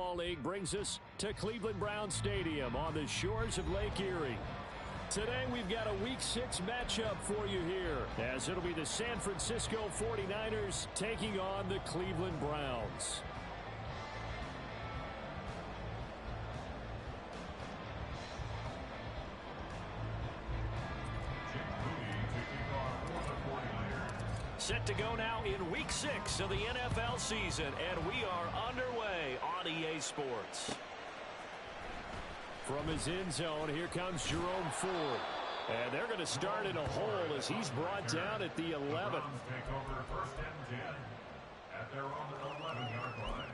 Football League brings us to Cleveland Browns Stadium on the shores of Lake Erie. Today we've got a Week 6 matchup for you here, as it'll be the San Francisco 49ers taking on the Cleveland Browns. Set to go now in Week 6 of the NFL season, and we are underway on EA Sports. From his end zone, here comes Jerome Ford. And they're going to start in a hole as he's brought down at the 11. Take over first and 10 at their own 11-yard line.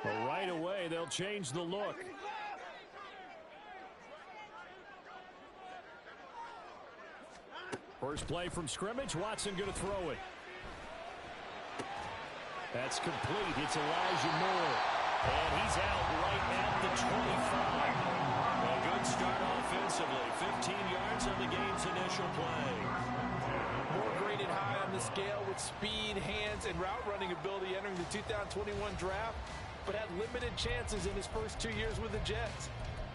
Well, right away, they'll change the look. First play from scrimmage. Watson going to throw it. That's complete. It's Elijah Moore. And he's out right at the 25. A good start offensively. 15 yards on the game's initial play. Moore graded high on the scale with speed, hands, and route running ability entering the 2021 draft, but had limited chances in his first 2 years with the Jets.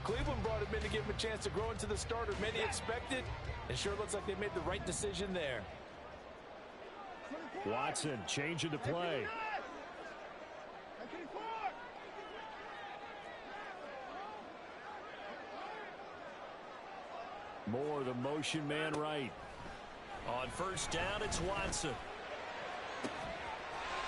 Cleveland brought him in to give him a chance to grow into the starter many expected. It sure looks like they made the right decision there. Watson changing to play. Moore, the motion man right. On first down, it's Watson.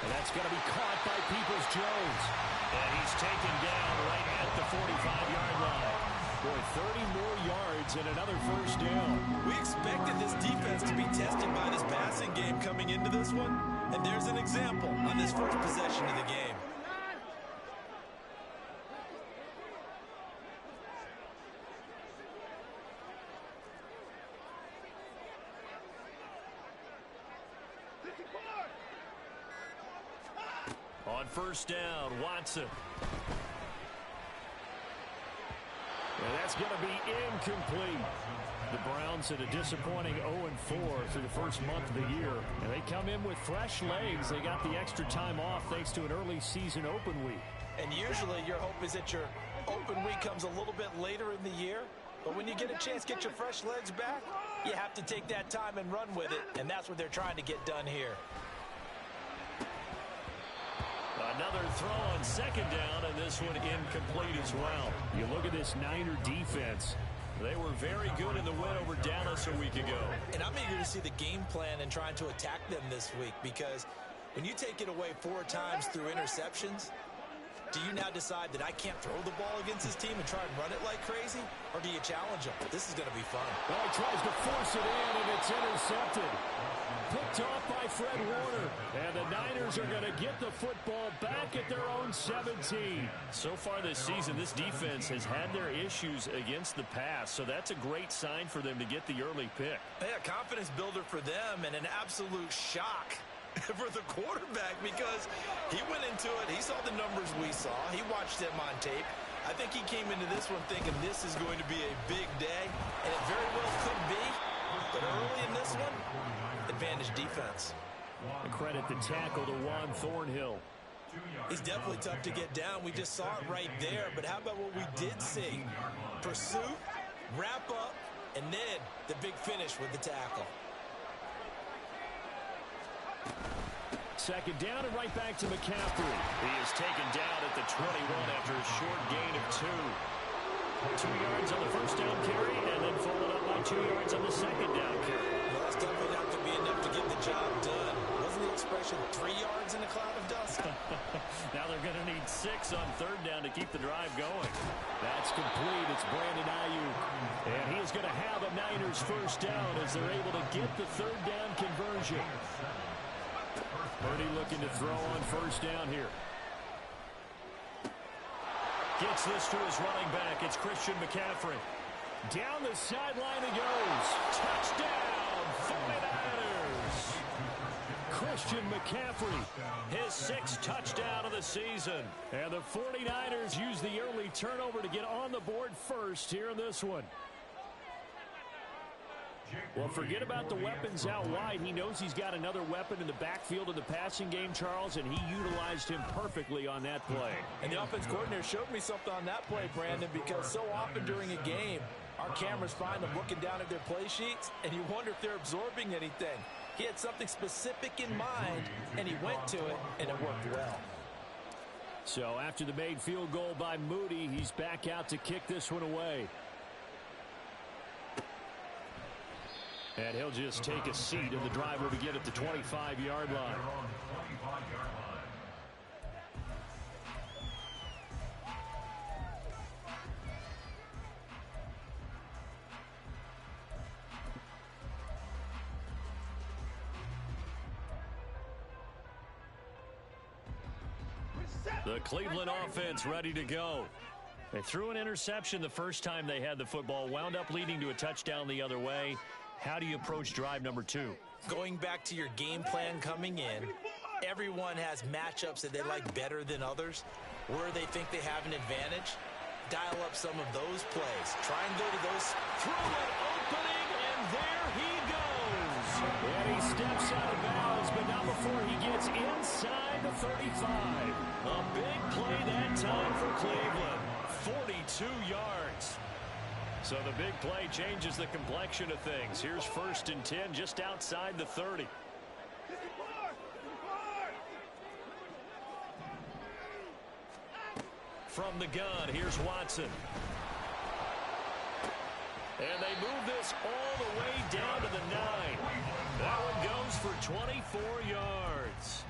And that's going to be caught by Peoples-Jones. And he's taken down right at the 45-yard line. Boy, 30 more yards and another first down. We expected this defense to be tested by this passing game coming into this one. And there's an example on this first possession of the game. On first down, Watson. And that's going to be incomplete. The Browns at a disappointing 0-4 through the first month of the year. And they come in with fresh legs. They got the extra time off thanks to an early season open week. And usually your hope is that your open week comes a little bit later in the year. But when you get a chance to get your fresh legs back, you have to take that time and run with it. And that's what they're trying to get done here. Another throw on second down, and this one incomplete as well. You look at this Niner defense. They were very good in the win over Dallas a week ago. And I'm eager to see the game plan and trying to attack them this week, because when you take it away 4 times through interceptions, do you now decide that I can't throw the ball against this team and try and run it like crazy? Or do you challenge them? This is going to be fun. Well, he tries to force it in, and it's intercepted. Picked off by Fred Warner. And the Niners are going to get the football back at their own 17. So far this season, this defense has had their issues against the pass. So that's a great sign for them to get the early pick. Yeah, confidence builder for them, and an absolute shock for the quarterback, because he went into it. He saw the numbers we saw. He watched them on tape. I think he came into this one thinking this is going to be a big day, and it very well could be. But early in this one, advantage defense. And credit the tackle to Juan Thornhill. He's definitely tough to get down. We just saw it right there. But how about what we did see? Pursuit, wrap up, and then the big finish with the tackle. Second down and right back to McCaffrey. He is taken down at the 21 after a short gain of 2. 2 yards on the first down carry, and then followed up by 2 yards on the second down carry. Well, that's definitely not going to be enough to get the job done. Wasn't the expression 3 yards in a cloud of dust? Now they're going to need 6 on third down to keep the drive going. That's complete. It's Brandon Ayuk. And he is going to have a Niners first down as they're able to get the third down conversion. Purdy looking to throw on first down here. Gets this to his running back. It's Christian McCaffrey. Down the sideline he goes. Touchdown, 49ers. Christian McCaffrey, his 6th touchdown of the season. And the 49ers use the early turnover to get on the board first here in this one. Well, forget about the weapons out wide. He knows he's got another weapon in the backfield of the passing game, Charles, and he utilized him perfectly on that play. And the offense coordinator showed me something on that play, Brandon, because so often during a game, our cameras find them looking down at their play sheets, and you wonder if they're absorbing anything. He had something specific in mind, and he went to it, and it worked well. So after the made field goal by Moody, he's back out to kick this one away. And he'll just take a seat, and the drive will begin at the 25-yard line. The Cleveland offense ready to go. They threw an interception the first time they had the football, wound up leading to a touchdown the other way. How do you approach drive number 2? Going back to your game plan coming in, everyone has matchups that they like better than others, where they think they have an advantage. Dial up some of those plays. Try and go to those. Throw an opening, and there he goes. And he steps out of bounds, but not before he gets inside the 35. A big play that time for Cleveland. 42 yards. So the big play changes the complexion of things. Here's 1st and 10 just outside the 30. From the gun, here's Watson. And they move this all the way down to the 9. That one goes for 24 yards.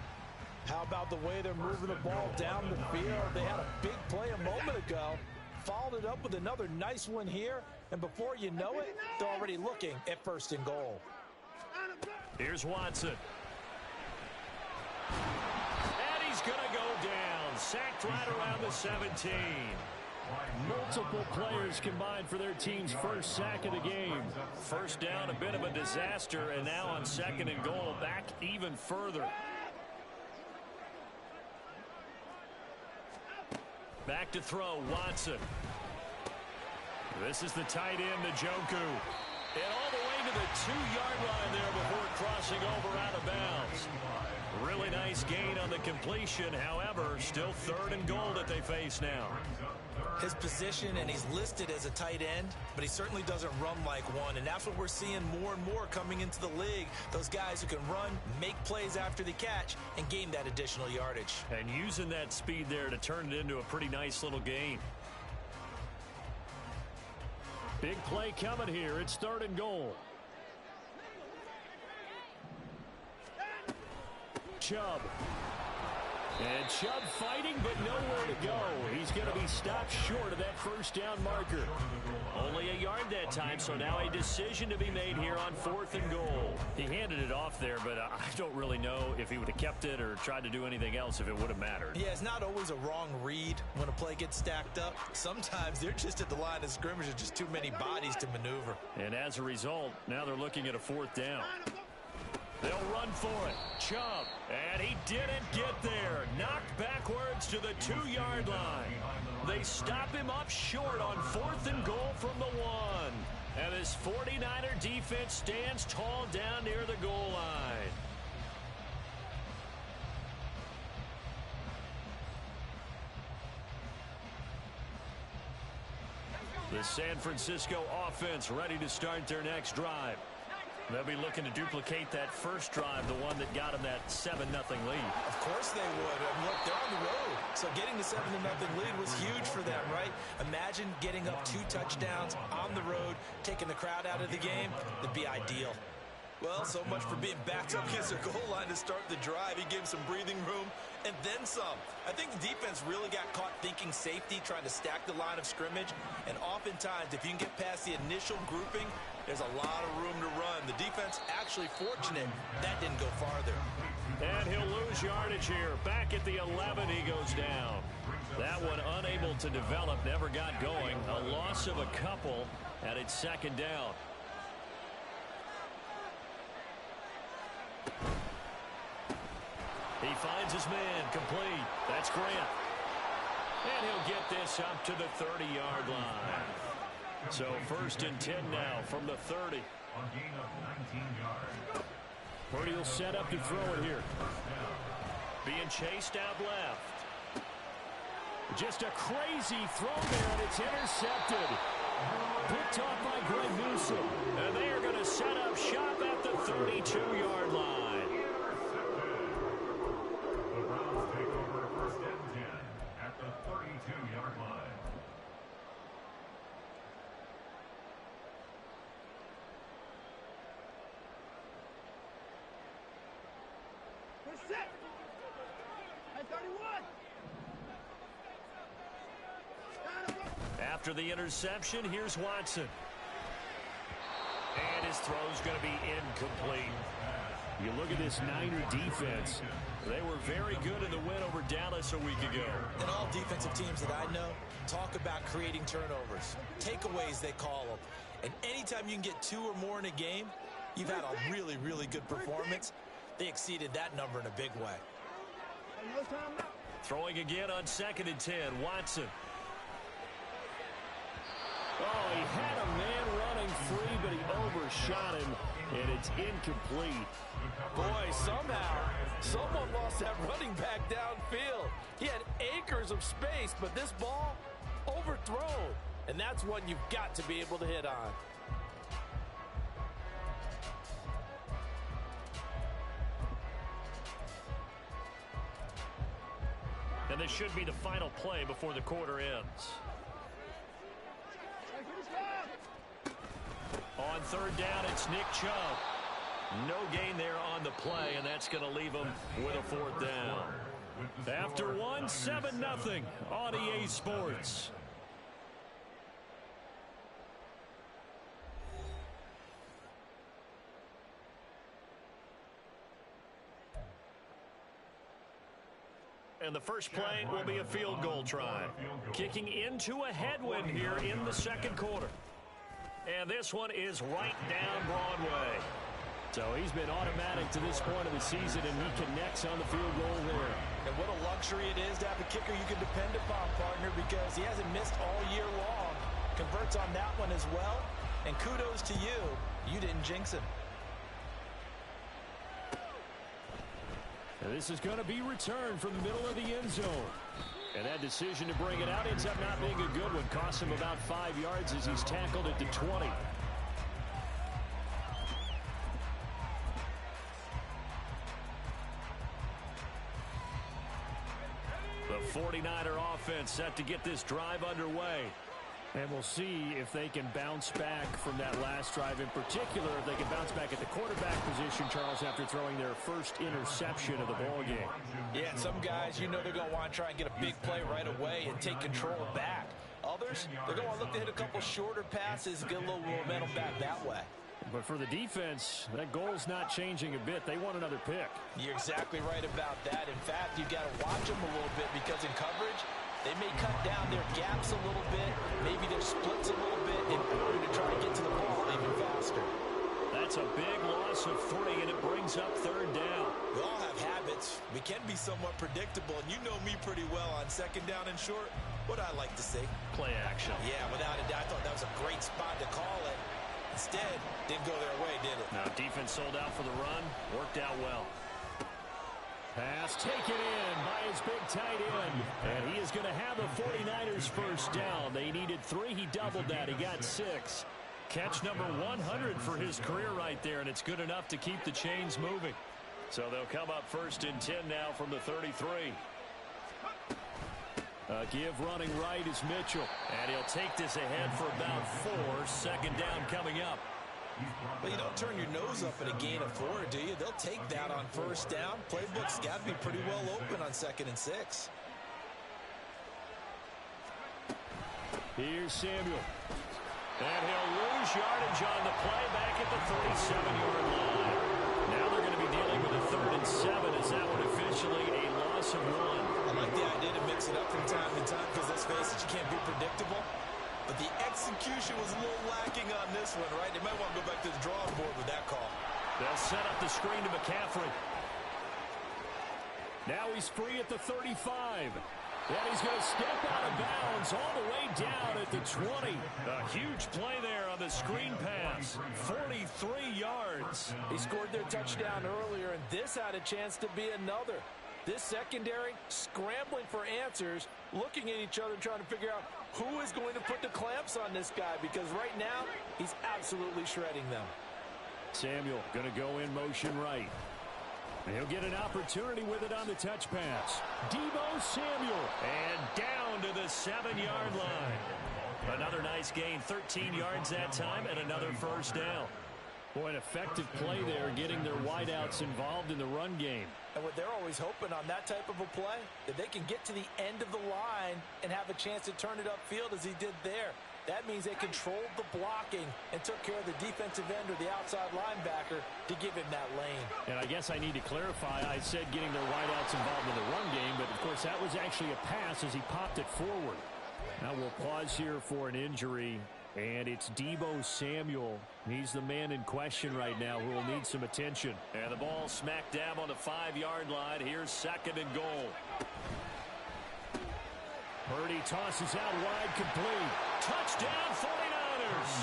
How about the way they're moving the ball down the field? They had a big play a moment ago. Followed it up with another nice one here, and before you know it, they're already looking at 1st and goal. Here's Watson. And he's going to go down. Sacked right around the 17. Multiple players combined for their team's 1st sack of the game. First down, a bit of a disaster, and now on 2nd and goal, back even further. Back to throw, Watson. This is the tight end, Njoku. And all the way to the 2-yard line there before crossing over out of bounds. Really nice gain on the completion. However, still 3rd and goal that they face now. His position, and he's listed as a tight end, but he certainly doesn't run like one, and that's what we're seeing more and more coming into the league. Those guys who can run, make plays after the catch, and gain that additional yardage. And using that speed there to turn it into a pretty nice little gain. Big play coming here. It's 3rd and goal. Chubb. And Chubb fighting, but nowhere to go. He's going to be stopped short of that 1st down marker. Only a yard that time, so now a decision to be made here on 4th and goal. He handed it off there, but I don't really know if he would have kept it or tried to do anything else if it would have mattered. Yeah, it's not always a wrong read when a play gets stacked up. Sometimes they're just at the line of scrimmage. There's just too many bodies to maneuver. And as a result, now they're looking at a 4th down. They'll run for it. Chubb. And he didn't get there. Knocked backwards to the 2-yard line. They stop him up short on 4th and goal from the 1. And this 49er defense stands tall down near the goal line. The San Francisco offense ready to start their next drive. They'll be looking to duplicate that first drive, the one that got them that 7-0 lead. Of course they would. And look, they're on the road. So getting the 7-0 lead was huge for them, right? Imagine getting up 2 touchdowns on the road, taking the crowd out of the game. That'd be ideal. Well, so much for being backed up against their goal line to start the drive. He gave some breathing room and then some. I think the defense really got caught thinking safety, trying to stack the line of scrimmage. And oftentimes, if you can get past the initial grouping, there's a lot of room to run. The defense actually fortunate that didn't go farther. And he'll lose yardage here. Back at the 11, he goes down. That one unable to develop, never got going. A loss of a couple, and it's 2nd down. He finds his man, complete. That's Grant. And he'll get this up to the 30-yard line. So 1st and 10 now from the 30. A gain of 19 yards. Purdy will set up to throw it here. Being chased out left. Just a crazy throw there, and it's intercepted. Picked off by Greg Newsom. And they are going to set up shop at the 32-yard line. The Browns take over 1st and 10 at the 32-yard line. Set. At 31. After the interception, here's Watson. And his throw's going to be incomplete. You look at this Niner defense. They were very good in the win over Dallas a week ago. And all defensive teams that I know talk about creating turnovers. Takeaways, they call them. And anytime you can get 2 or more in a game, you've had a really, really good performance. They exceeded that number in a big way. Throwing again on 2nd and 10, Watson. Oh, he had a man running free, but he overshot him, and it's incomplete. Boy, somehow, someone lost that running back downfield. He had acres of space, but this ball overthrown. And that's one you've got to be able to hit on. And this should be the final play before the quarter ends. On 3rd down, it's Nick Chubb. No gain there on the play, and that's going to leave him with a 4th down. After one, 7-0 on EA Sports. And the first play will be a field goal try. Kicking into a headwind here in the 2nd quarter. And this one is right down Broadway. So he's been automatic to this point of the season, and he connects on the field goal there. And what a luxury it is to have a kicker you can depend upon, partner, because he hasn't missed all year long. Converts on that one as well. And kudos to you. You didn't jinx him. And this is going to be returned from the middle of the end zone. And that decision to bring it out ends up not being a good one. Costs him about 5 yards as he's tackled at the 20. The 49er offense set to get this drive underway. And we'll see if they can bounce back from that last drive in particular, if they can bounce back at the quarterback position, Charles, after throwing their first interception of the ball game. Yeah, some guys, you know they're going to want to try and get a big play right away and take control back. Others, they're going to want to look to hit a couple shorter passes, get a little momentum back that way. But for the defense, that goal's not changing a bit. They want another pick. You're exactly right about that. In fact, you've got to watch them a little bit because in coverage, they may cut down their gaps a little bit, maybe their splits a little bit in order to try to get to the ball even faster. That's a big loss of 3, and it brings up 3rd down. We all have habits. We can be somewhat predictable, and you know me pretty well on 2nd down and short. What I like to see? Play action. Yeah, without a doubt. I thought that was a great spot to call it. Instead, didn't go their way, did it? Now, defense sold out for the run. Worked out well. Pass taken in by his big tight end. And he is going to have the 49ers first down. They needed 3. He doubled that. He got 6. Catch number 100 for his career right there, and it's good enough to keep the chains moving. So they'll come up 1st and 10 now from the 33. Give running right is Mitchell. And he'll take this ahead for about 4. 2nd down coming up. But you don't turn your nose up at a gain of 4, do you? They'll take that on 1st down. Playbook's got to be pretty well open on 2nd and 6. Here's Samuel. And he'll lose yardage on the play back at the 37-yard line. Now they're going to be dealing with a 3rd and 7 as that one officially a loss of 1. I like the idea to mix it up from time to time because, let's face it, you can't be predictable. But the execution was a little lacking on this one, right? They might want to go back to the drawing board with that call. They'll set up the screen to McCaffrey. Now he's free at the 35. And he's going to step out of bounds all the way down at the 20. A huge play there on the screen pass. 43 yards. He scored their touchdown earlier, and this had a chance to be another. This secondary scrambling for answers, looking at each other, trying to figure out who is going to put the clamps on this guy, because right now he's absolutely shredding them. Samuel going to go in motion right. And he'll get an opportunity with it on the touch pass. Deebo Samuel. And down to the 7-yard line. Another nice gain, 13 yards that time, and another first down. Boy, an effective play there, getting their wideouts involved in the run game. And what they're always hoping on that type of a play, that they can get to the end of the line and have a chance to turn it upfield as he did there. That means they controlled the blocking and took care of the defensive end or the outside linebacker to give him that lane. And I guess I need to clarify, I said getting their wideouts involved in the run game, but of course that was actually a pass as he popped it forward. Now we'll pause here for an injury, and it's Deebo Samuel. He's the man in question right now who will need some attention. And the ball smack dab on the 5-yard line. Here's 2nd and goal. Purdy tosses out wide, complete. Touchdown 49ers.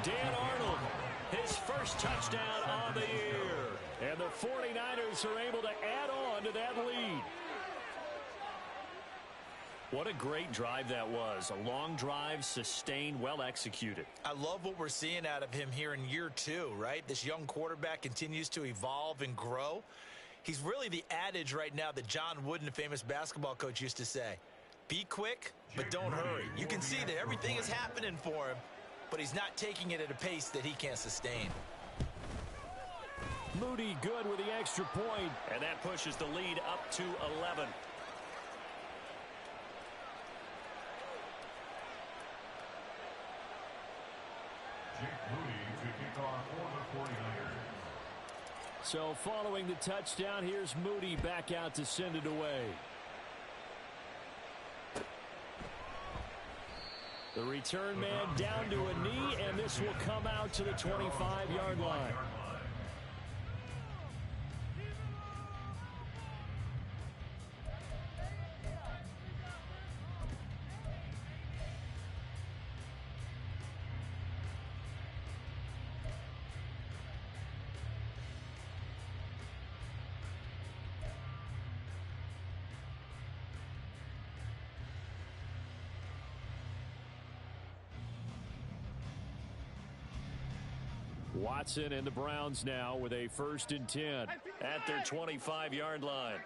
Dan Arnold, his first touchdown on the year. And the 49ers are able to add on to that lead. What a great drive that was. A long drive, sustained, well executed. I love what we're seeing out of him here in year 2, right? This young quarterback continues to evolve and grow. He's really the adage right now that John Wooden, the famous basketball coach, used to say. Be quick, but don't hurry. You can see that everything is happening for him, but he's not taking it at a pace that he can't sustain. Moody good with the extra point, and that pushes the lead up to 11. Jake Moody to kick off for the 49ers. So following the touchdown, here's Moody back out to send it away. The return man down to a knee, and this will come out to the 25-yard line. Watson and the Browns now with a 1st and 10 at their 25-yard line.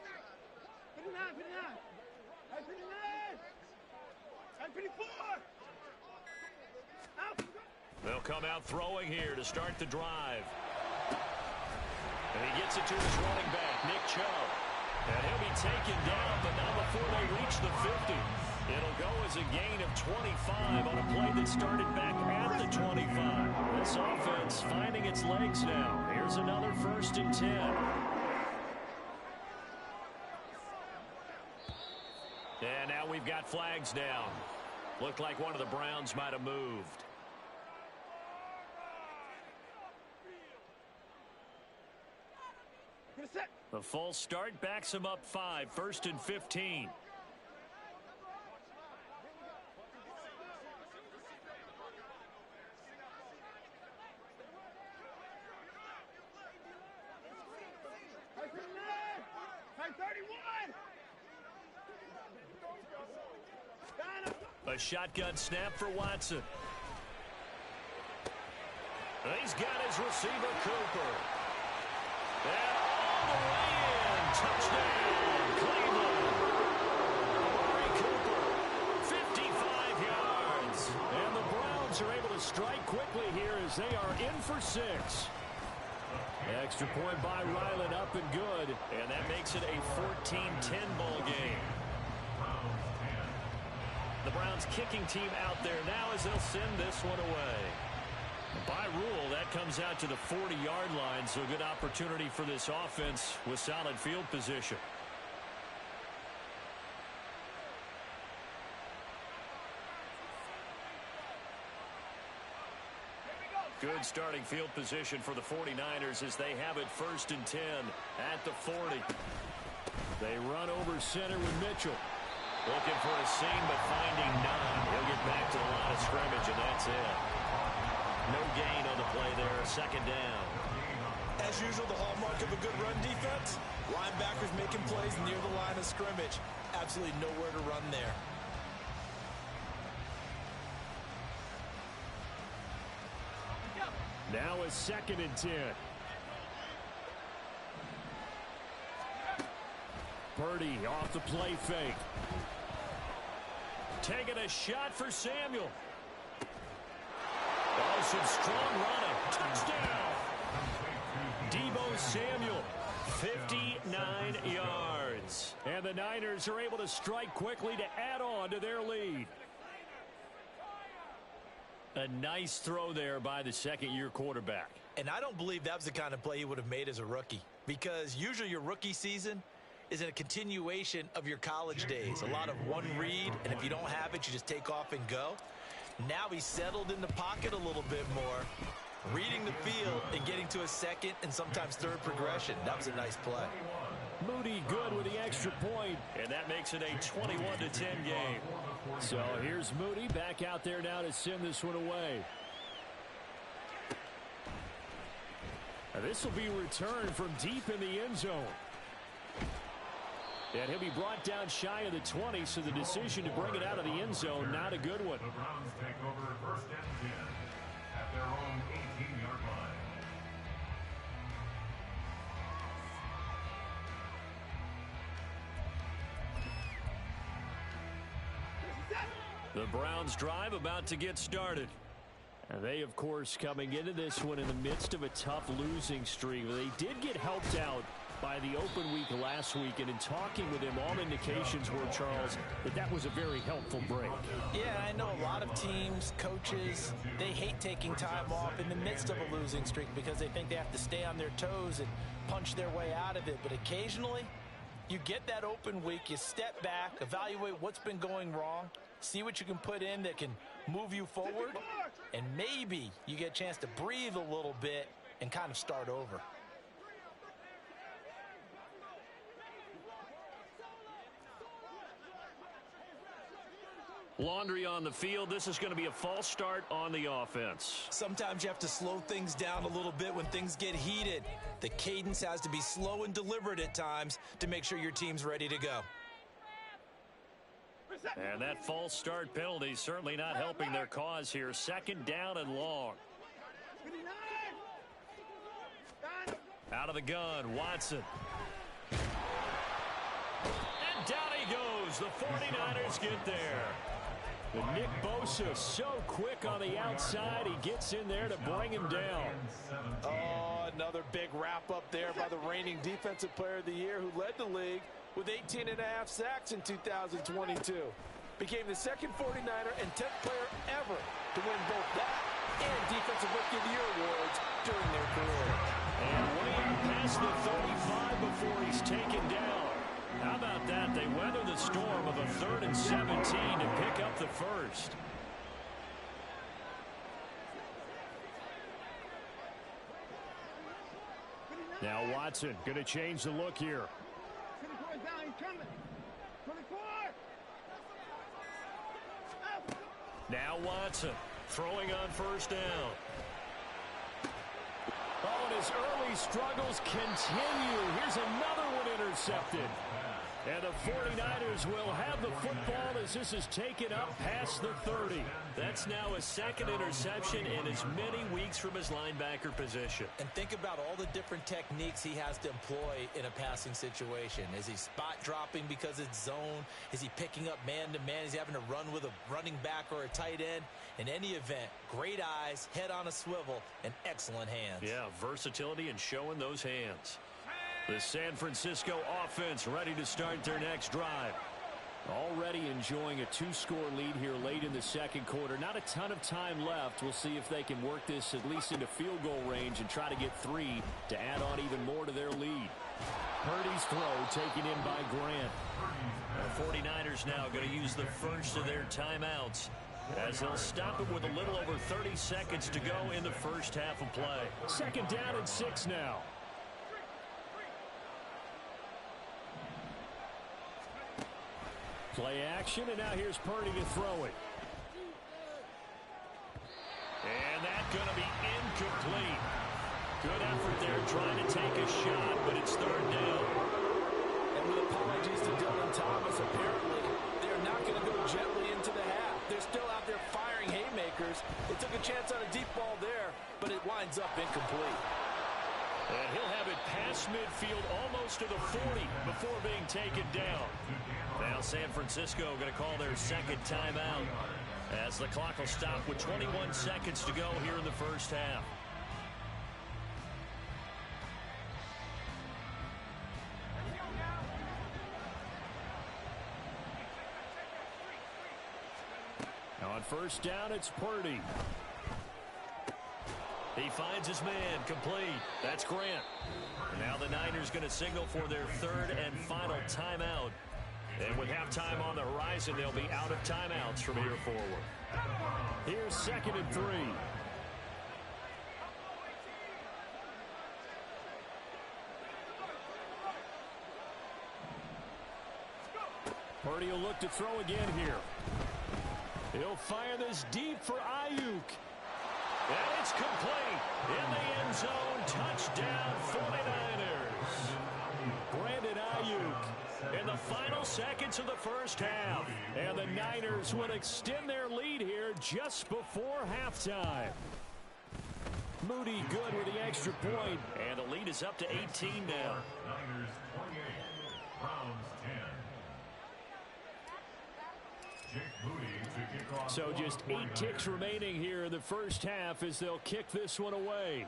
They'll come out throwing here to start the drive. And he gets it to his running back, Nick Chubb. And he'll be taken down, but not before they reach the 50. It'll go as a gain of 25 on a play that started back at the 25. This offense finding its legs now. Here's another 1st and 10. And now we've got flags down. Looked like one of the Browns might have moved. The false start backs him up 5, 1st and 15. A shotgun snap for Watson. He's got his receiver, Cooper. And all the way in. Touchdown, Cleveland. Amari Cooper, 55 yards. And the Browns are able to strike quickly here as they are in for 6. Extra point by Ryland, up and good. And that makes it a 14-10 ball game. The Browns kicking team out there now as they'll send this one away. By rule, that comes out to the 40-yard line, so good opportunity for this offense with solid field position. Good starting field position for the 49ers as they have it 1st and 10 at the 40. They run over center with Mitchell. Looking for a seam, but finding none. He'll get back to the line of scrimmage, and that's it. No gain on the play there, 2nd down. As usual, the hallmark of a good run defense, linebackers making plays near the line of scrimmage. Absolutely nowhere to run there. Now a 2nd and 10. Purdy off the play fake. Taking a shot for Samuel. Oh, some strong running. Touchdown. Deebo Samuel, 59 yards. And the Niners are able to strike quickly to add on to their lead. A nice throw there by the second-year quarterback. And I don't believe that was the kind of play he would have made as a rookie, because usually your rookie season is in a continuation of your college days. A lot of one read, and if you don't have it, you just take off and go. Now he's settled in the pocket a little bit more, reading the field and getting to a second and sometimes third progression. That was a nice play. Moody good with the extra point, and that makes it a 21-10 game. So here's Moody back out there now to send this one away. Now this will be returned from deep in the end zone. And he'll be brought down shy of the 20, so the decision to bring it out of the end zone, not a good one. The Browns take over 1st and 10 at their own 18-yard line. The Browns drive about to get started. And they, of course, coming into this one in the midst of a tough losing streak. They did get helped out by the open week last week, and in talking with him, all indications were, Charles, that was a very helpful break. Yeah, I know a lot of teams, coaches, they hate taking time off in the midst of a losing streak because they think they have to stay on their toes and punch their way out of it. But occasionally, you get that open week, you step back, evaluate what's been going wrong, see what you can put in that can move you forward, and maybe you get a chance to breathe a little bit and kind of start over. Laundry on the field. This is going to be a false start on the offense. Sometimes you have to slow things down a little bit when things get heated. The cadence has to be slow and deliberate at times to make sure your team's ready to go. And that false start penalty certainly not helping their cause here. 2nd down and long. Out of the gun, Watson. And down he goes. The 49ers get there. But Nick Bosa so quick on the outside. He gets in there to bring him down. Oh, another big wrap up there by the reigning Defensive Player of the Year, who led the league with 18.5 sacks in 2022. Became the second 49er and 10th player ever to win both that and Defensive Rookie of the Year awards during their career. And way past the 35 before he's taken down. How about that? They weather the storm of a 3rd and 17 to pick up the first. Now Watson going to change the look here. Now Watson throwing on 1st down. Oh, and his early struggles continue. Here's another one intercepted. And the 49ers will have the football as this is taken up past the 30. That's now a 2nd interception in as many weeks from his linebacker position. And think about all the different techniques he has to employ in a passing situation. Is he spot dropping because it's zone? Is he picking up man-to-man? Is he having to run with a running back or a tight end? In any event, great eyes, head on a swivel, and excellent hands. Yeah, versatility and showing those hands. The San Francisco offense ready to start their next drive. Already enjoying a 2-score lead here late in the 2nd quarter. Not a ton of time left. We'll see if they can work this at least into field goal range and try to get 3 to add on even more to their lead. Purdy's throw taken in by Grant. The 49ers now going to use the first of their timeouts. as they'll stop it with a little over 30 seconds to go in the first half of play. Second down and 6 now. Play action, and now here's Purdy to throw it. And that's going to be incomplete. Good effort there trying to take a shot, but it's third down. And with apologies to Dylan Thomas, apparently they're not going to go gently into the half. They're still out there firing haymakers. They took a chance on a deep ball there, but it winds up incomplete. And he'll have it past midfield almost to the 40 before being taken down. Now San Francisco going to call their second timeout as the clock will stop with 21 seconds to go here in the first half. On first down, it's Purdy. He finds his man, complete. That's Grant. Now the Niners going to signal for their third and final timeout. And with halftime on the horizon, they'll be out of timeouts from here forward. Here's second and 3. Purdy will look to throw again here. He'll fire this deep for Ayuk. And it's complete. In the end zone, touchdown 49ers. Brandon Ayuk in the final seconds of the first half. And the Niners will extend their lead here just before halftime. Moody good with the extra point. And the lead is up to 18 now. Niners 28, Browns 10. Jake Moody to kick off. So just 8 ticks remaining here in the first half as they'll kick this one away.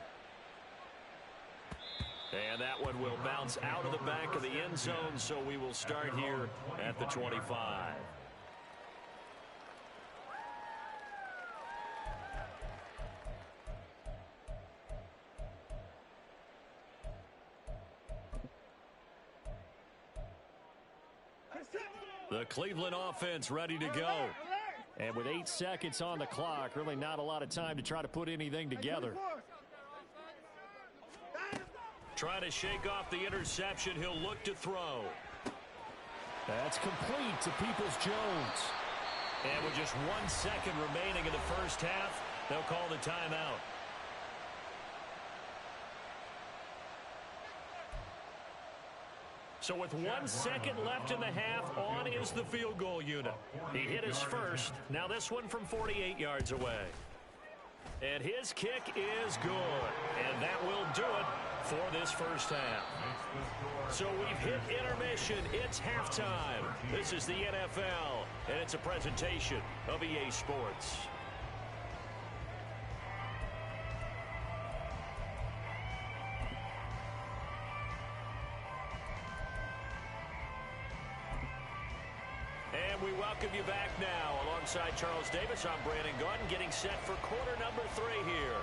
And that one will bounce out of the back of the end zone, so we will start here at the 25. The Cleveland offense ready to go. And with 8 seconds on the clock, really not a lot of time to try to put anything together. Trying to shake off the interception. He'll look to throw. That's complete to Peoples-Jones. And with just 1 second remaining in the first half, they'll call the timeout. So with 1 second left in the half, on is the field goal unit. He hit his first. Now this one from 48 yards away. And his kick is good. And that will do it for this first half. So we've hit intermission. It's halftime. This is the NFL, and it's a presentation of EA Sports. And we welcome you back now. Alongside Charles Davis, I'm Brandon Gaudin, getting set for quarter number 3 here.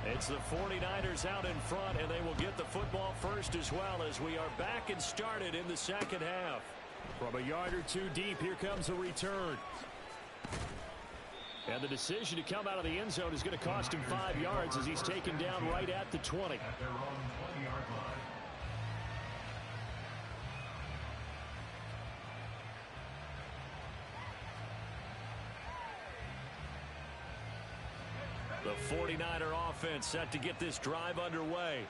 It's the 49ers out in front, and they will get the football first as well as we are back and started in the second half. From a yard or 2 deep, here comes a return. And the decision to come out of the end zone is going to cost him 5 yards as he's taken down right at the 20. At their own 20-yard line. The 49er offense set to get this drive underway.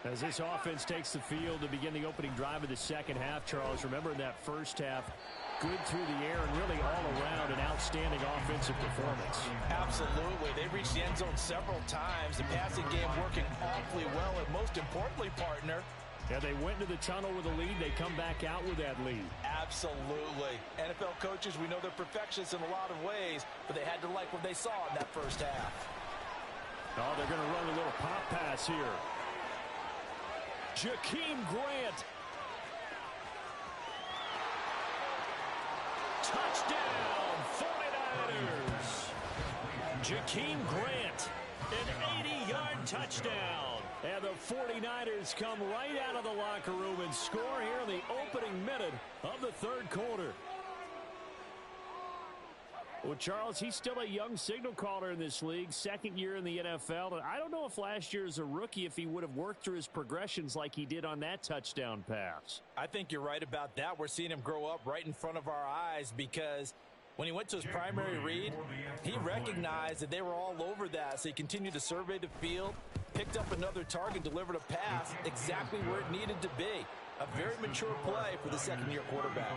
As this offense takes the field to begin the opening drive of the second half, Charles, remember in that first half, good through the air and really all around an outstanding offensive performance. Absolutely. They reached the end zone several times. The passing game working awfully well, and most importantly, partner, yeah, they went into the tunnel with a lead. They come back out with that lead. Absolutely. NFL coaches, we know they're perfectionists in a lot of ways, but they had to like what they saw in that first half. Oh, they're going to run a little pop pass here. Jakeem Grant. Touchdown, 49ers. Jakeem Grant, an 80-yard touchdown. And the 49ers come right out of the locker room and score here in the opening minute of the third quarter. Well, Charles, he's still a young signal caller in this league, second year in the NFL. And I don't know if last year as a rookie, if he would have worked through his progressions like he did on that touchdown pass. I think you're right about that. We're seeing him grow up right in front of our eyes because when he went to his primary read, he recognized that they were all over that. So he continued to survey the field, picked up another target, delivered a pass exactly where it needed to be. A very mature play for the second-year quarterback.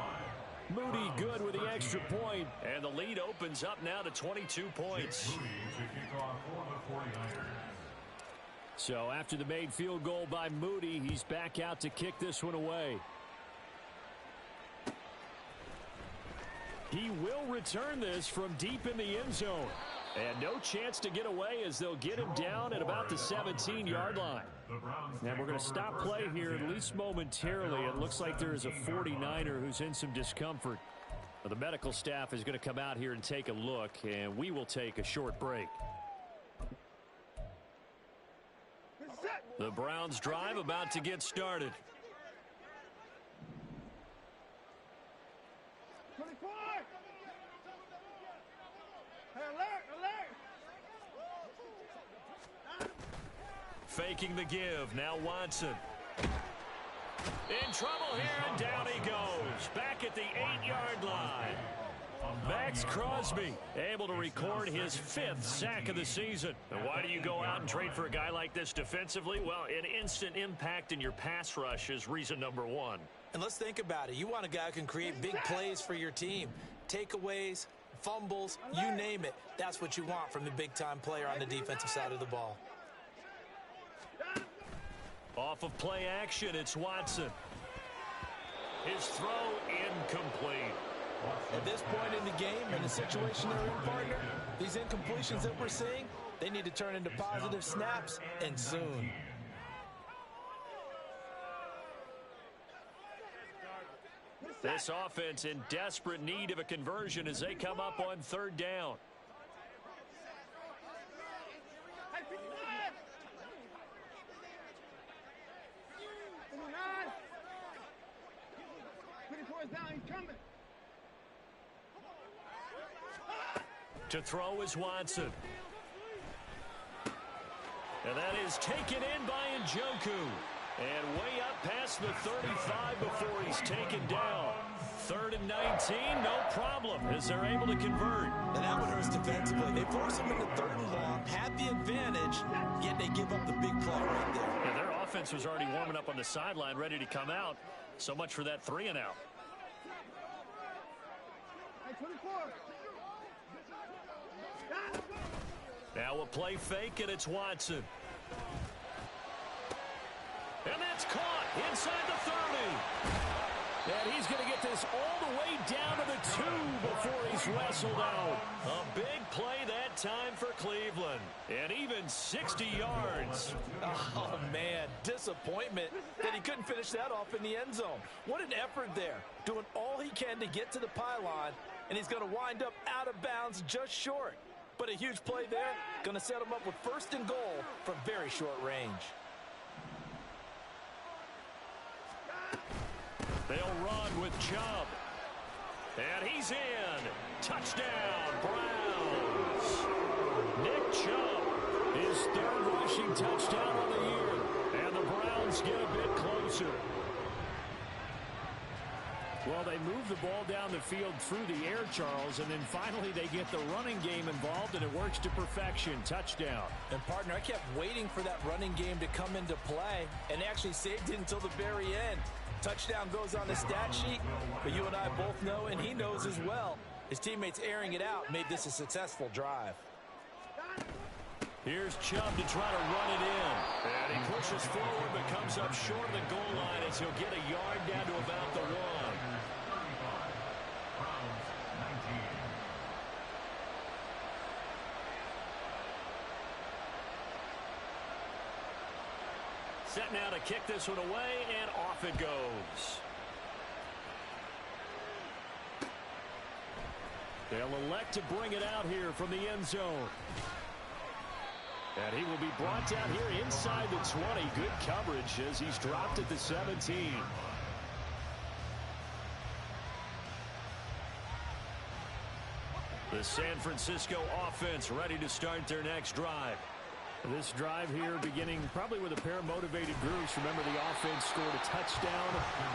Moody good with the extra point, and the lead opens up now to 22 points. So after the made field goal by Moody, he's back out to kick this one away. He will return this from deep in the end zone. And no chance to get away as they'll get him down at about the 17-yard line. Now we're going to stop play here at least momentarily. It looks like there is a 49er who's in some discomfort. The medical staff is going to come out here and take a look, and we will take a short break. The Browns drive about to get started. 24! Hey, alert, alert! Faking the give. Now Watson. In trouble here, and down he goes. Back at the 8-yard line. Max Crosby able to record his 5th sack of the season. And why do you go out and trade for a guy like this defensively? Well, an instant impact in your pass rush is reason number one. And let's think about it. You want a guy who can create big plays for your team. Takeaways, fumbles, you name it. That's what you want from the big-time player on the defensive side of the ball. Off of play action, it's Watson. His throw incomplete. At this point in the game, in the situation they're in, partner, these incompletions that we're seeing, they need to turn into positive snaps, and soon. This offense in desperate need of a conversion as they come up on third down. Hey, 54 is down, he's coming. To throw is Watson. And that is taken in by Njoku. And way up past the 35 before he's taken down. 3rd and 19, no problem, as they're able to convert. And that one hurts defensively. They force him into 3rd and long, had the advantage, yet they give up the big play right there. Yeah, their offense was already warming up on the sideline, ready to come out. So much for that 3-and-out. Hey, 24. Now a play fake, and it's Watson. And that's caught inside the 30. And he's going to get this all the way down to the 2 before he's wrestled out. A big play that time for Cleveland. And even 60 yards. Oh, man, disappointment that he couldn't finish that off in the end zone. What an effort there, doing all he can to get to the pylon, and he's going to wind up out of bounds just short. But a huge play there, going to set him up with 1st and goal from very short range. They'll run with Chubb. And he's in. Touchdown, Browns. Nick Chubb, his 3rd rushing touchdown of the year. And the Browns get a bit closer. Well, they move the ball down the field through the air, Charles, and then finally they get the running game involved, and it works to perfection. Touchdown. And, partner, I kept waiting for that running game to come into play and actually saved it until the very end. Touchdown goes on the stat sheet, but you and I both know, and he knows as well, his teammates airing it out made this a successful drive. Here's Chubb to try to run it in. And he pushes forward but comes up short of the goal line as he'll get a yard down to about the 1. Set now to kick this one away, and off it goes. They'll elect to bring it out here from the end zone. And he will be brought down here inside the 20. Good coverage as he's dropped at the 17. The San Francisco offense ready to start their next drive. This drive here beginning probably with a pair of motivated groups. Remember, the offense scored a touchdown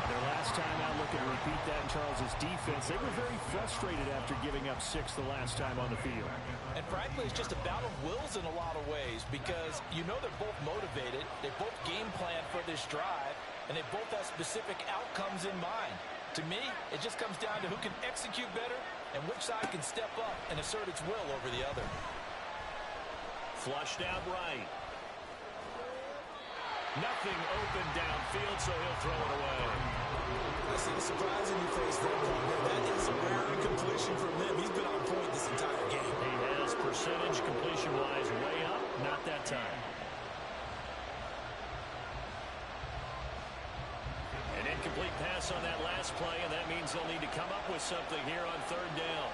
their last time out, looking to repeat that in Charles's defense. They were very frustrated after giving up 6 the last time on the field. And frankly, it's just a bout of wills in a lot of ways, because you know they're both motivated, they both game plan for this drive, and they both have specific outcomes in mind. To me, it just comes down to who can execute better and which side can step up and assert its will over the other. Flushed out right. Nothing open downfield, so he'll throw it away. I see the surprise in your face there, partner. That is a rare completion from him. He's been on point this entire game. He has percentage completion-wise way up. Not that time. An incomplete pass on that last play, and that means they'll need to come up with something here on 3rd down.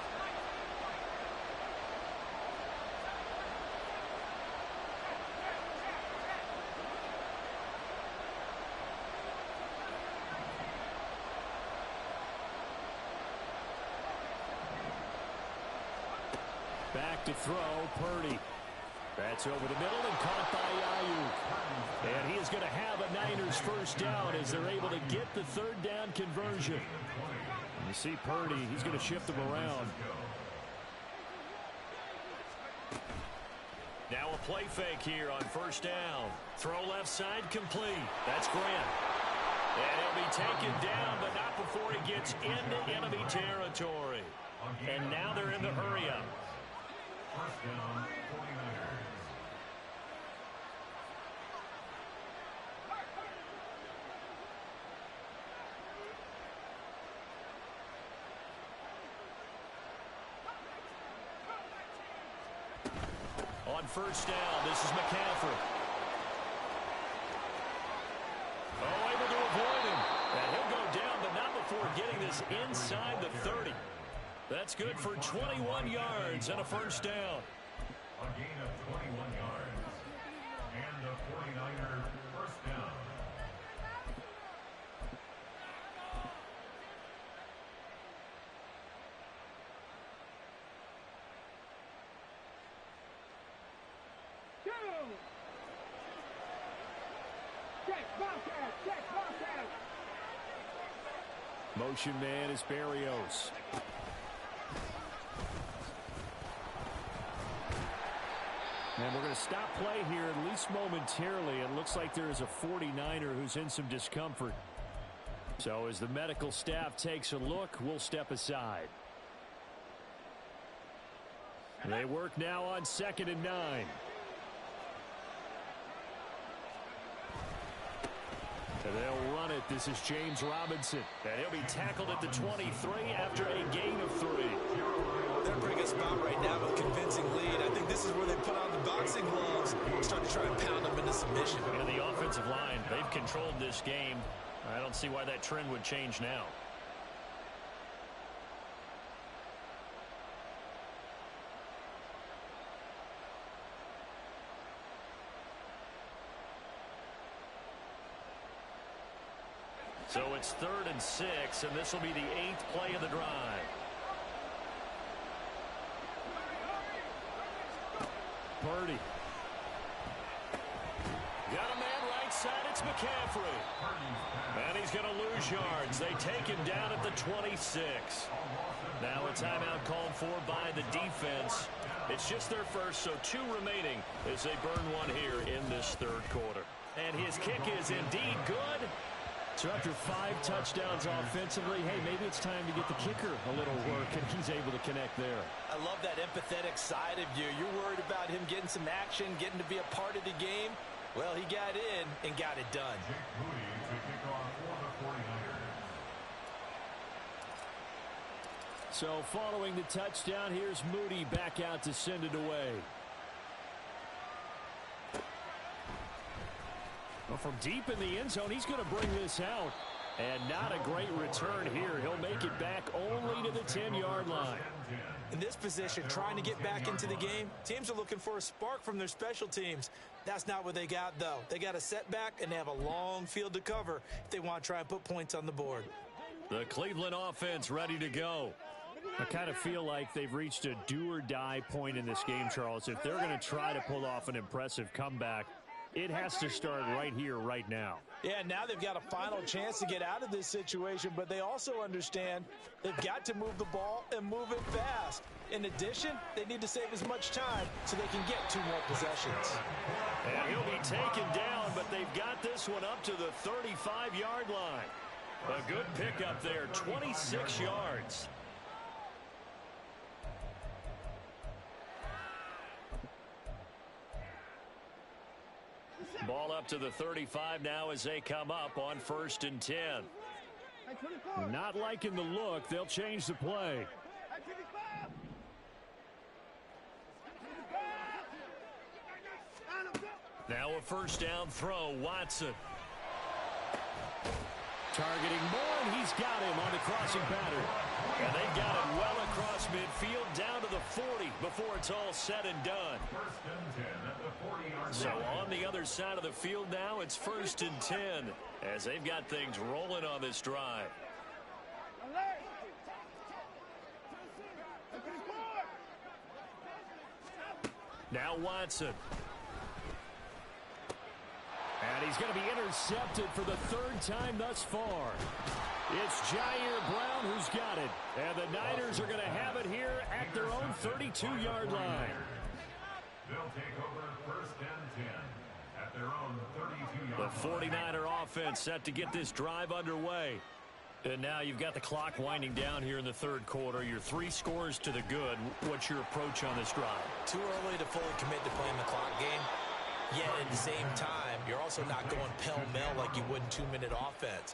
Back to throw, Purdy. That's over the middle and caught by Ayuk. And he is going to have a Niners first down as they're able to get the 3rd down conversion. And you see Purdy, he's going to shift them around. Now a play fake here on 1st down. Throw left side complete. That's Grant. And he'll be taken down, but not before he gets into enemy territory. And now they're in the hurry-up. 1st down, 49ers. On 1st down, this is McCaffrey. Oh, able to avoid him. And he'll go down, but not before getting this inside the 30. That's good for 21 yards and a 1st down. A gain of 21 yards. And the 49ers 1st down. Motion man is Berrios. And we're going to stop play here at least momentarily. It looks like there is a 49er who's in some discomfort. So as the medical staff takes a look, we'll step aside. They work now on 2nd and 9. And they'll run it. This is James Robinson. And he'll be tackled at the 23 after a gain of 3. They're bringing us about right now with a convincing lead. I think this is where they put on the boxing gloves and start to try and pound them into submission. And the offensive line, they've controlled this game. I don't see why that trend would change now. So it's 3rd and 6, and this will be the 8th play of the drive. Purdy. Got a man right side. It's McCaffrey. And he's going to lose yards. They take him down at the 26. Now a timeout called for by the defense. It's just their first, so 2 remaining as they burn one here in this 3rd quarter. And his kick is indeed good. So after 5 touchdowns offensively, hey, maybe it's time to get the kicker a little work, and he's able to connect there. I love that empathetic side of you. You're worried about him getting some action, getting to be a part of the game. Well, he got in and got it done. Moody to kick off for the 49ers. So following the touchdown, here's Moody back out to send it away. Well, from deep in the end zone, he's going to bring this out. And not a great return here. He'll make it back only to the 10-yard line. In this position, trying to get back into the game, teams are looking for a spark from their special teams. That's not what they got, though. They got a setback, and they have a long field to cover if they want to try and put points on the board. The Cleveland offense ready to go. I kind of feel like they've reached a do-or-die point in this game, Charles. If they're going to try to pull off an impressive comeback, it has to start right here, right now. Yeah, now they've got a final chance to get out of this situation, but they also understand they've got to move the ball and move it fast. In addition, they need to save as much time so they can get 2 more possessions. And he'll be taken down, but they've got this one up to the 35-yard line. A good pickup there, 26 yards. Ball up to the 35 now as they come up on 1st and 10. Not liking the look. They'll change the play. Now a 1st down throw, Watson. Targeting Moore, and he's got him on the crossing pattern. And they've got it well across midfield down to the 40 before it's all said and done. So on the other side of the field now, it's 1st and 10 as they've got things rolling on this drive. Now Watson. And he's going to be intercepted for the 3rd time thus far. It's Jair Brown who's got it. And the Niners are going to have it here at their own 32-yard line. They'll take over 1st and 10 at their own 32-yard line. The 49er offense set to get this drive underway. And now you've got the clock winding down here in the 3rd quarter. You're 3 scores to the good. What's your approach on this drive? Too early to fully commit to playing the clock game. Yet at the same time, you're also not going pell-mell like you would in 2-minute offense.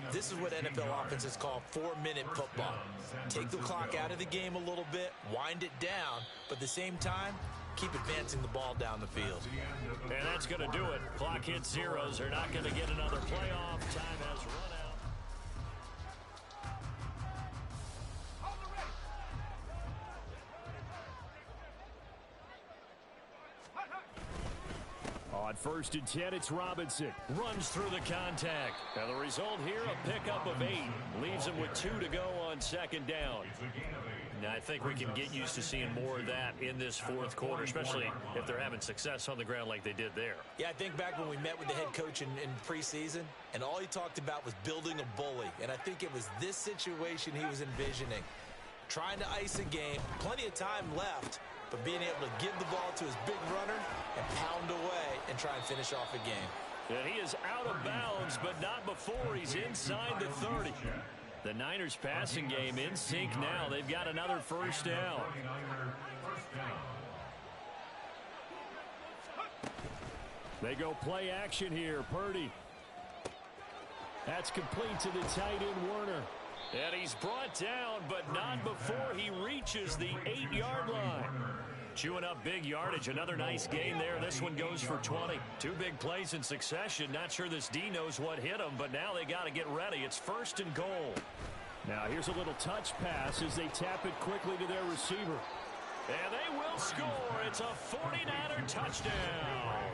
This is what NFL offenses call 4-minute football. Take the clock out of the game a little bit, wind it down, but at the same time, keep advancing the ball down the field. And that's going to do it. Clock hits zeros. They're not going to get another playoff. Time has run out. On 1st and 10, it's Robinson. Runs through the contact. And the result here, a pickup of 8. Leaves him with 2 to go on 2nd down. Now, I think we can get used to seeing more of that in this 4th quarter, especially if they're having success on the ground like they did there. Yeah, I think back when we met with the head coach in preseason, and all he talked about was building a bully. And I think it was this situation he was envisioning. Trying to ice a game, plenty of time left, but being able to give the ball to his big runner and pound away and try and finish off a game. And he is out of bounds, but not before he's inside the 30. The Niners passing game in sync now. They've got another 1st down. They go play action here. Purdy. That's complete to the tight end, Werner. And he's brought down, but not before he reaches the 8-yard line. Chewing up big yardage. Another nice gain there. This one goes for 20. 2 big plays in succession. Not sure this D knows what hit him, but now they got to get ready. It's 1st and goal. Now here's a little touch pass as they tap it quickly to their receiver. And they will score. It's a 49er touchdown.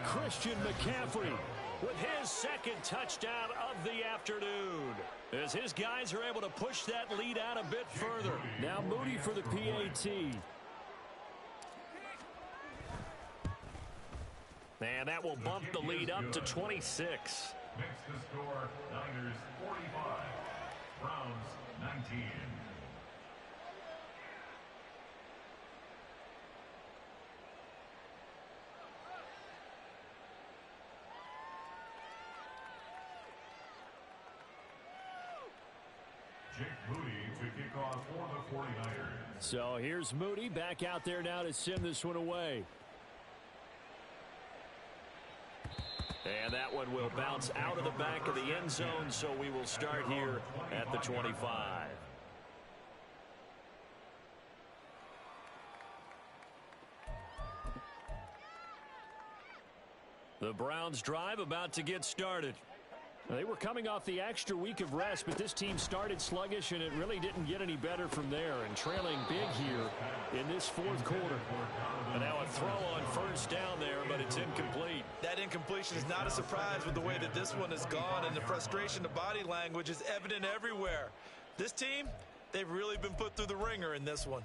Christian McCaffrey with his 2nd touchdown of the afternoon, as his guys are able to push that lead out a bit further. Now Moody for the PAT. And that will bump the lead up to 26. Makes the score Niners 45, Browns 19. Jake Moody to kick off for the 49ers. So here's Moody back out there now to send this one away. And that one will bounce out of the back of the end zone, so we will start here at the 25. The Browns drive about to get started. They were coming off the extra week of rest, but this team started sluggish, and it really didn't get any better from there. And trailing big here in this fourth quarter. And now a throw on first down there, but it's incomplete. That incompletion is not a surprise with the way that this one has gone, and the frustration of body language is evident everywhere. This team, they've really been put through the ringer in this one.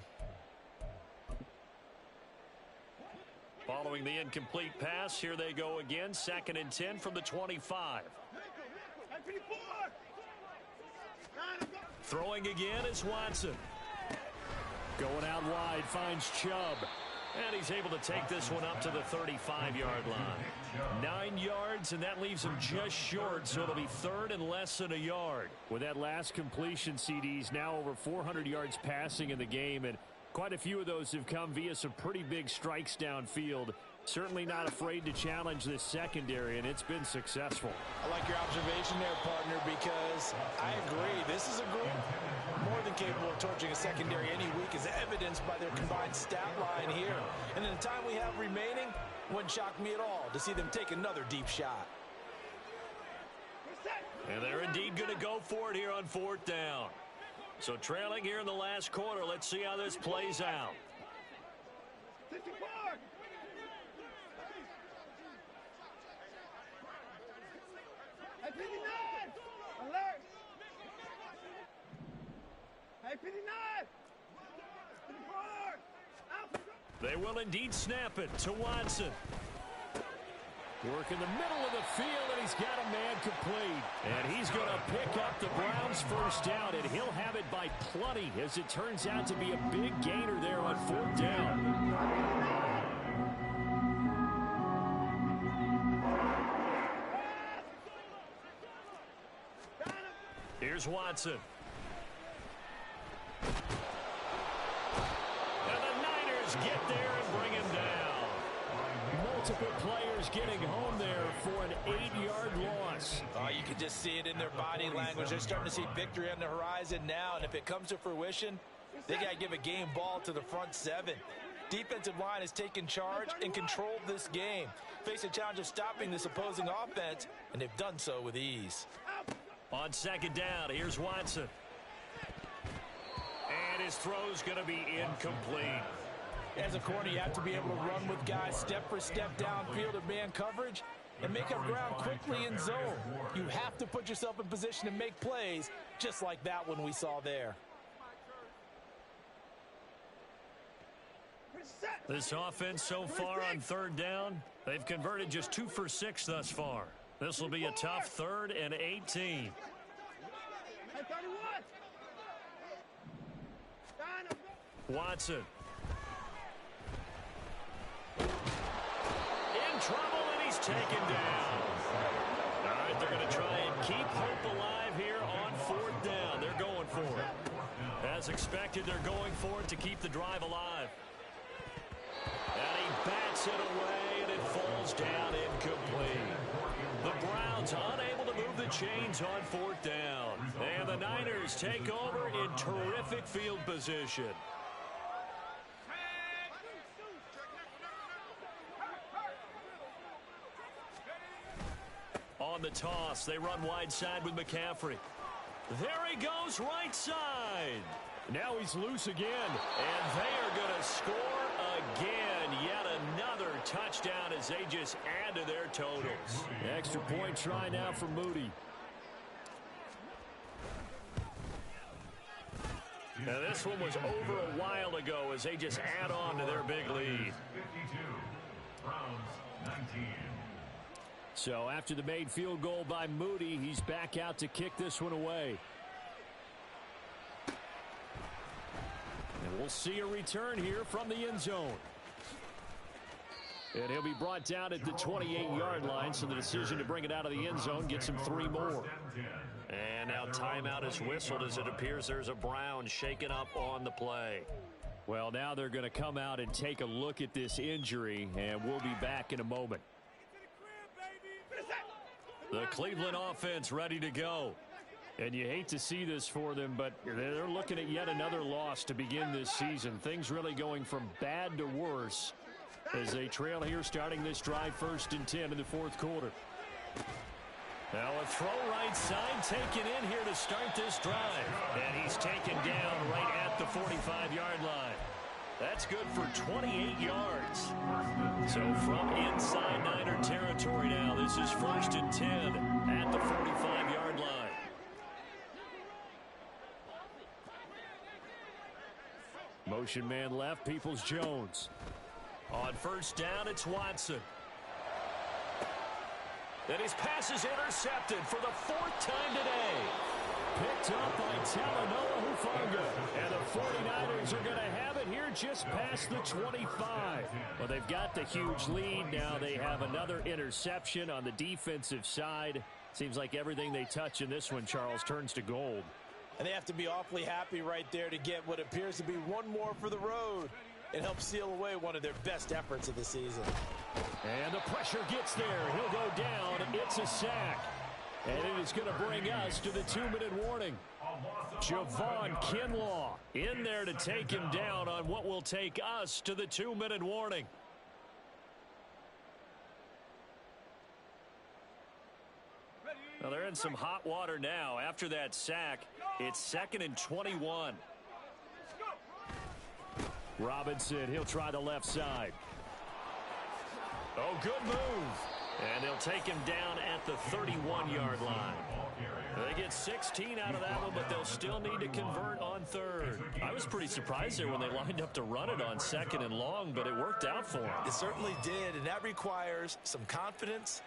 Following the incomplete pass, here they go again. 2nd and 10 from the 25. Throwing again is Watson. Going out wide, finds Chubb. And he's able to take this one up to the 35-yard line. 9 yards, and that leaves him just short, so it'll be 3rd and less than a yard. With that last completion, CD's now over 400 yards passing in the game, and quite a few of those have come via some pretty big strikes downfield. Certainly not afraid to challenge this secondary, and it's been successful. I like your observation there, partner, because I agree. This is a group more than capable of torching a secondary any week, as evidenced by their combined stat line here. And in the time we have remaining, wouldn't shock me at all to see them take another deep shot. And they're indeed going to go for it here on 4th down. So trailing here in the last quarter, let's see how this plays out. They will indeed snap it to Watson. Work in the middle of the field, and he's got a man complete. And he's going to pick up the Browns' first down, and he'll have it by plenty, as it turns out to be a big gainer there on 4th down. Here's Watson. And the Niners get there and bring him down. Multiple players getting home there for an 8-yard loss. Oh, you can just see it in their body language. They're starting to see victory on the horizon now, and if it comes to fruition, they got to give a game ball to the front 7. Defensive line has taken charge and controlled this game. Face a challenge of stopping this opposing offense, and they've done so with ease. On 2nd down, here's Watson. And his throw's going to be incomplete. As a corner, you have to be able to run with guys step for step downfield of man coverage and make up ground quickly in zone. You have to put yourself in position to make plays, just like that one we saw there. This offense so far on 3rd down, they've converted just 2 for 6 thus far. This will be a tough 3rd and 18. Watson. In trouble, and he's taken down. All right, they're going to try and keep hope alive here on 4th down. They're going for it. As expected, they're going for it to keep the drive alive. And he bats it away, and it falls down incomplete. The Browns unable to move the chains on 4th down. And the Niners take over in terrific field position. On the toss, they run wide side with McCaffrey. There he goes, right side. Now he's loose again, and they are going to score again. Yet another touchdown as they just add to their totals. Extra point try now for Moody. Now this one was over a while ago as they just add on to their big lead. 52, Browns 19. So after the made field goal by Moody, he's back out to kick this one away. And we'll see a return here from the end zone. And he'll be brought down at the 28-yard line, so the decision to bring it out of the end zone gets him 3 more. And now timeout is whistled as it appears there's a Brown shaken up on the play. Well, now they're going to come out and take a look at this injury, and we'll be back in a moment. The Cleveland offense ready to go. And you hate to see this for them, but they're looking at yet another loss to begin this season. Things really going from bad to worse as they trail here starting this drive 1st and 10 in the 4th quarter. Now a throw right side taken in here to start this drive. And he's taken down right at the 45-yard line. That's good for 28 yards. So from inside Niner territory now, this is 1st and 10 at the 45-yard line. Motion man left, Peoples-Jones. On 1st down, it's Watson. And his pass is intercepted for the 4th time today. Picked up by Talanoa Hufanga. And the 49ers are going to have it here just past the 25. Well, they've got the huge lead. Now they have another interception on the defensive side. Seems like everything they touch in this one, Charles, turns to gold. And they have to be awfully happy right there to get what appears to be one more for the road. It helps seal away one of their best efforts of the season. And the pressure gets there. He'll go down. It's a sack. And it is going to bring us to the 2-minute warning. Javon Kinlaw in there to take him down on what will take us to the 2-minute warning. Well, they're in some hot water now. After that sack, it's 2nd and 21. Robinson, he'll try the left side. Oh, good move. And they'll take him down at the 31-yard line. They get 16 out of that one, but they'll still need to convert on 3rd. I was pretty surprised there when they lined up to run it on 2nd and long, but it worked out for them. It certainly did, and that requires some confidence,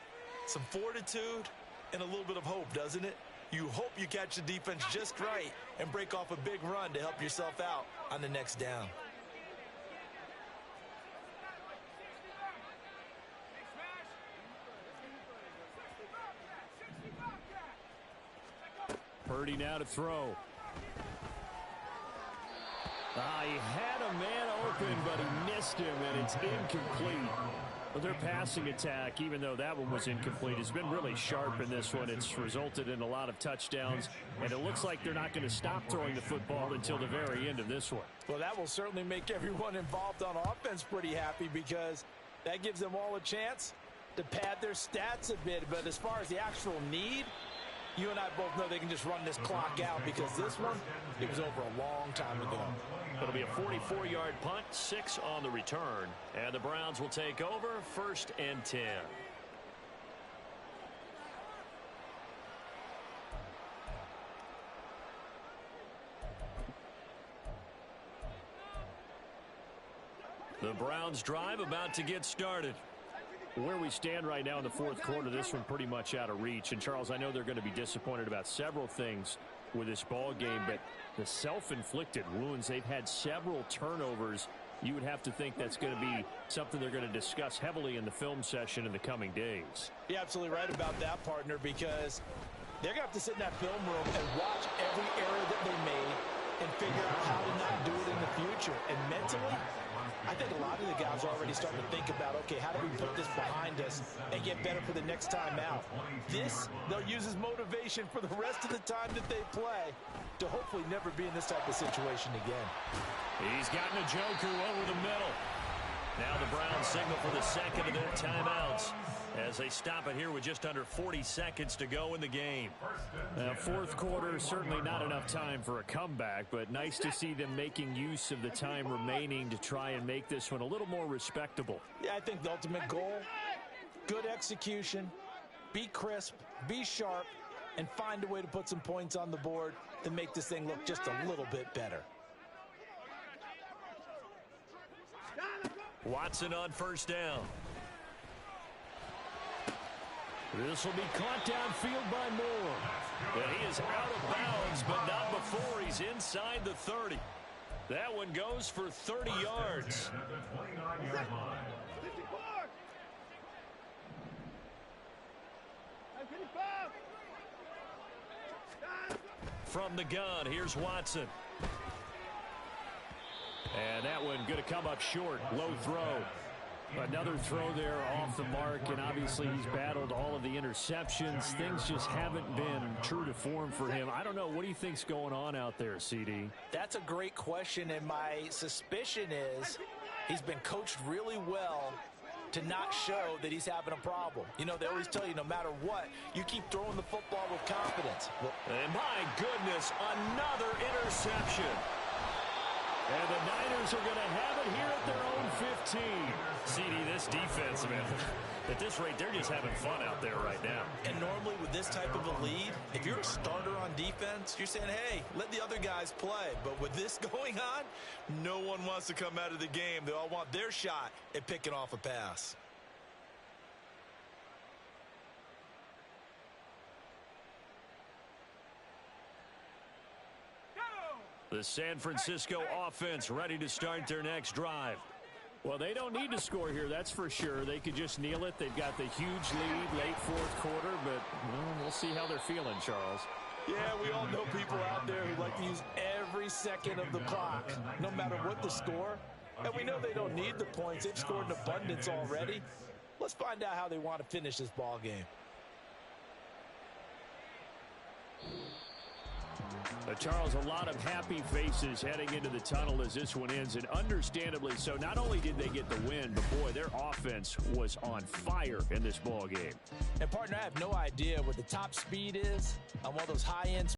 some fortitude, and a little bit of hope, doesn't it? You hope you catch the defense just right and break off a big run to help yourself out on the next down. Purdy now to throw. He had a man open, but he missed him, and it's incomplete. But their passing attack, even though that one was incomplete, has been really sharp in this one. It's resulted in a lot of touchdowns, and it looks like they're not going to stop throwing the football until the very end of this one. Well, that will certainly make everyone involved on offense pretty happy because that gives them all a chance to pad their stats a bit. But as far as the actual need, you and I both know they can just run this clock out because this one, it was over a long time ago. It'll be a 44-yard punt, 6 on the return. And the Browns will take over 1st and 10. The Browns drive about to get started. Where we stand right now in the 4th quarter, this one pretty much out of reach. And, Charles, I know they're going to be disappointed about several things with this ball game, but the self-inflicted wounds, they've had several turnovers. You would have to think that's going to be something they're going to discuss heavily in the film session in the coming days. You're absolutely right about that, partner, because they're going to have to sit in that film room and watch every error that they made and figure out how to not do it in the future. And mentally, I think a lot of the guys are already starting to think about, okay, how do we put this behind us and get better for the next time out? This, they'll use as motivation for the rest of the time that they play to hopefully never be in this type of situation again. He's gotten a joker over the middle. Now the Browns signal for the second of their timeouts as they stop it here with just under 40 seconds to go in the game. Now, 4th quarter, certainly not enough time for a comeback, but nice to see them making use of the time remaining to try and make this one a little more respectable. Yeah, I think the ultimate goal, good execution, be crisp, be sharp, and find a way to put some points on the board to make this thing look just a little bit better. Watson on 1st down. This will be caught downfield by Moore. And he is out of bounds, but not before he's inside the 30. That one goes for 30 yards. From the gun, here's Watson. And that one going to come up short. Low throw. Another throw there off the mark, and obviously he's battled all of the interceptions. Things just haven't been true to form for him. I don't know. What do you think's going on out there, CD? That's a great question, and my suspicion is he's been coached really well to not show that he's having a problem. You know, they always tell you no matter what, you keep throwing the football with confidence. And my goodness, another interception. And the Niners are going to have it here at their own 15. CD, this defense, man, at this rate, they're just having fun out there right now. And normally with this type of a lead, if you're a starter on defense, you're saying, hey, let the other guys play. But with this going on, no one wants to come out of the game. They all want their shot at picking off a pass. The San Francisco offense ready to start their next drive. Well, they don't need to score here, that's for sure. They could just kneel it. They've got the huge lead late fourth quarter, but well, we'll see how they're feeling, Charles. Yeah, we all know people out there who like to use every second of the clock, no matter what the score. And we know they don't need the points. They've scored in abundance already. Let's find out how they want to finish this ball game. Charles, a lot of happy faces heading into the tunnel as this one ends, and understandably so. Not only did they get the win, but boy, their offense was on fire in this ball game. And partner, I have no idea what the top speed is on one of those high-end